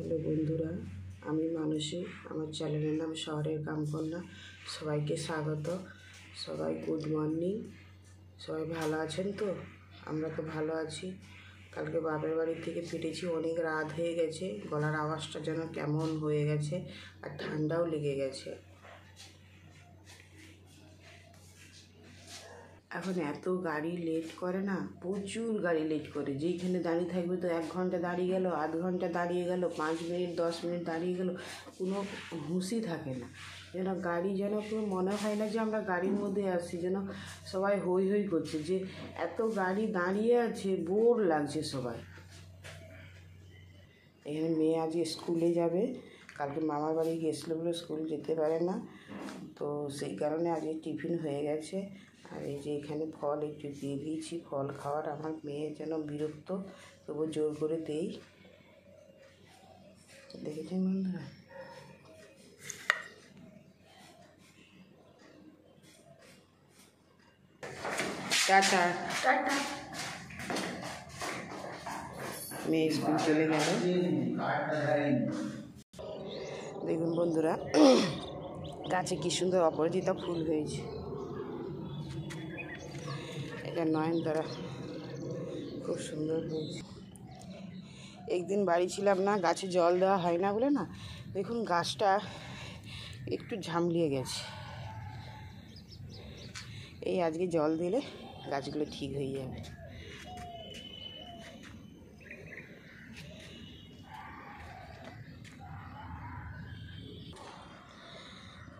Hello বন্ধুরা, আমি মানসী। আমার চ্যানেলের নাম শহরের কামকন্যা। সবাইকে স্বাগত। সবাই গুড মর্নিং। সবাই ভালো আছেন তো? আমরা তো ভালো আছি। কালকে বাপের বাড়ি থেকে ফিরেছি, অনেক রাত হয়ে গেছে। গলার আওয়াজটা যেন কেমন হয়ে গেছে, আর ঠান্ডাও লেগে গেছে। এখন এত গাড়ি লেট করে না, প্রচুর গাড়ি লেট করে। যেইখানে দাঁড়িয়ে থাকবে তো 1 ঘন্টা দাঁড়িয়ে গেল, আধ ঘন্টা দাঁড়িয়ে গেল, 5 মিনিট 10 মিনিট দাঁড়িয়ে গেল, কোনো হুঁশই থাকে না। যেন গাড়ি যেন কোনো মনে হয় না যে আমরা গাড়ির মধ্যে আসছি, যেন সবাই হই হই করছে যে এত গাড়ি দাঁড়িয়ে আছে, বোর লাগছে সবাই। এখানে মেয়ে আজ স্কুলে যাবে, কালকে মামার বাড়ি গিয়েছিলো বলে স্কুল যেতে পারে না, তো সেই কারণে আজকে টিফিন হয়ে গেছে। আর এই যে এখানে ফল একটু দিয়ে দিয়েছি, ফল খাওয়ার আমার মেয়ে যেন বিরক্ত, তবু জোর করে দেই। দেখেছেন বন্ধুরা, টাটা টাটা। মেয়ে স্কুল চলে গেল। দেখুন বন্ধুরা, গাছে কি সুন্দর অপরাজিতা ফুল হয়েছে। এটা নয়নতারা, খুব সুন্দর হয়েছে। একদিন বাড়ি ছিলাম না, গাছে জল দেওয়া হয় না বলে না, দেখুন গাছটা একটু ঝামলিয়ে গেছে। এই আজকে জল দিলে গাছগুলো ঠিক হয়ে যাবে।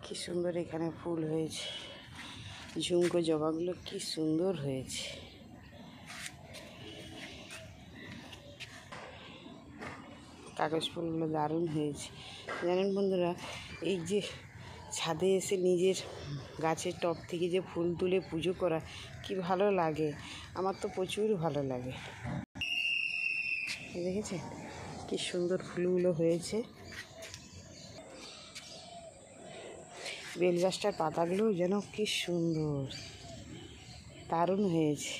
কি সুন্দর এখানে ফুল হয়েছে, ঝুমকো জবাগুলো কি সুন্দর হয়েছে। কাগজ ফুলগুলো দারুণ হয়েছে। জানেন বন্ধুরা, এই যে ছাদে এসে নিজের গাছের টব থেকে যে ফুল তুলে পুজো করা কি ভালো লাগে, আমার তো প্রচুর ভালো লাগে। দেখেছে কি সুন্দর ফুলগুলো হয়েছে। বেল গাছটার পাতাগুলো যেন কি সুন্দর, দারুণ হয়েছে।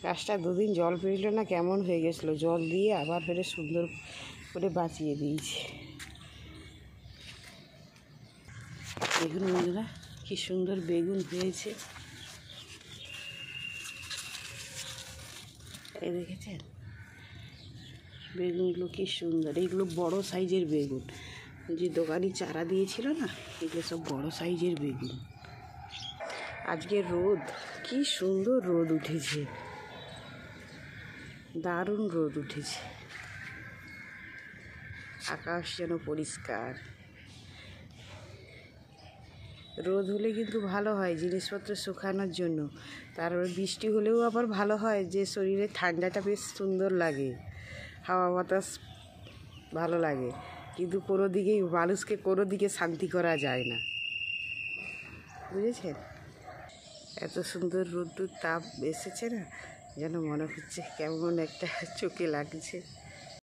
গাছটা 2 দিন জল পেরিল না, কেমন হয়ে গেছিলো। জল দিয়ে আবার ফেরে সুন্দর করে বাঁচিয়ে দিয়েছি। বেগুন বন্ধুরা, কি সুন্দর বেগুন হয়েছে। এই দেখেছেন বেগুনগুলো কি সুন্দর। এইগুলো বড় সাইজের বেগুন, যে দোকানি চারা দিয়েছিল না, এগুলো সব বড় সাইজের বেগুন। আজকে রোদ, কি সুন্দর রোদ উঠেছে, দারুণ রোদ উঠেছে। আকাশ যেন পরিষ্কার। রোদ হলে কিন্তু ভালো হয় জিনিসপত্র শুকানোর জন্য, তারপরে বৃষ্টি হলেও আবার ভালো হয়, যে শরীরে ঠান্ডাটা বেশ সুন্দর লাগে, হাওয়া বাতাস ভালো লাগে। কিন্তু কোনো দিকেই মানুষকে কোনো দিকে শান্তি করা যায় না, বুঝেছেন। এত সুন্দর রোদ্দুর তাপ এসেছে না, যেন মনে হচ্ছে কেমন একটা চোখে লাগছে।